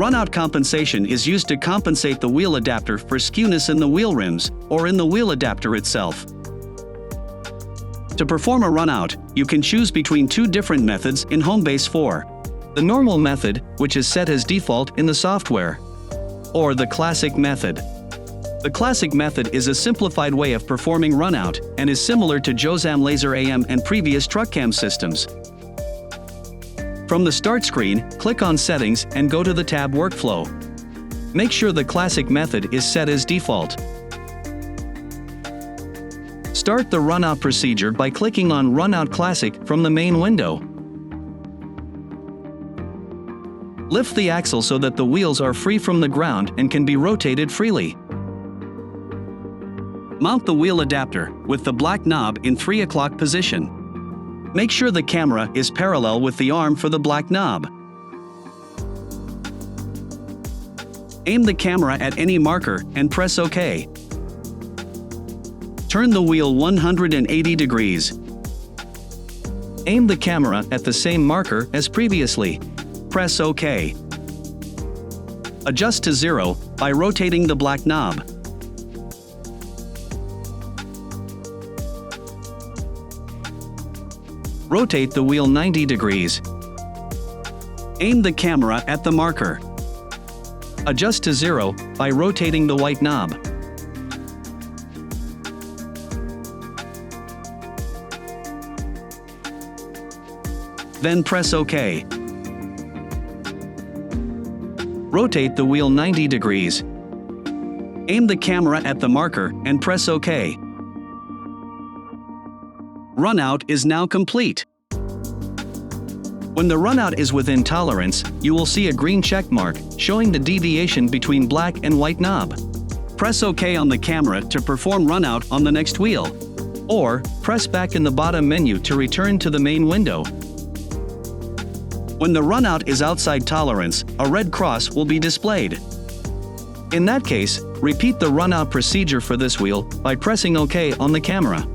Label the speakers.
Speaker 1: Runout compensation is used to compensate the wheel adapter for skewness in the wheel rims, or in the wheel adapter itself. To perform a runout, you can choose between two different methods in Homebase 4. The normal method, which is set as default in the software, or the classic method. The classic method is a simplified way of performing runout, and is similar to JOSAM Laser AM and previous truck cam systems. From the Start screen, click on Settings and go to the tab Workflow. Make sure the classic method is set as default. Start the runout procedure by clicking on Runout Classic from the main window. Lift the axle so that the wheels are free from the ground and can be rotated freely. Mount the wheel adapter with the black knob in 3 o'clock position. Make sure the camera is parallel with the arm for the black knob. Aim the camera at any marker and press OK. Turn the wheel 180 degrees. Aim the camera at the same marker as previously. Press OK. Adjust to 0 by rotating the black knob. Rotate the wheel 90 degrees. Aim the camera at the marker. Adjust to 0 by rotating the white knob. Then press OK. Rotate the wheel 90 degrees. Aim the camera at the marker and press OK. Runout is now complete. When the runout is within tolerance, you will see a green check mark showing the deviation between black and white knob. Press OK on the camera to perform runout on the next wheel, or press back in the bottom menu to return to the main window. When the runout is outside tolerance, a red cross will be displayed. In that case, repeat the runout procedure for this wheel by pressing OK on the camera.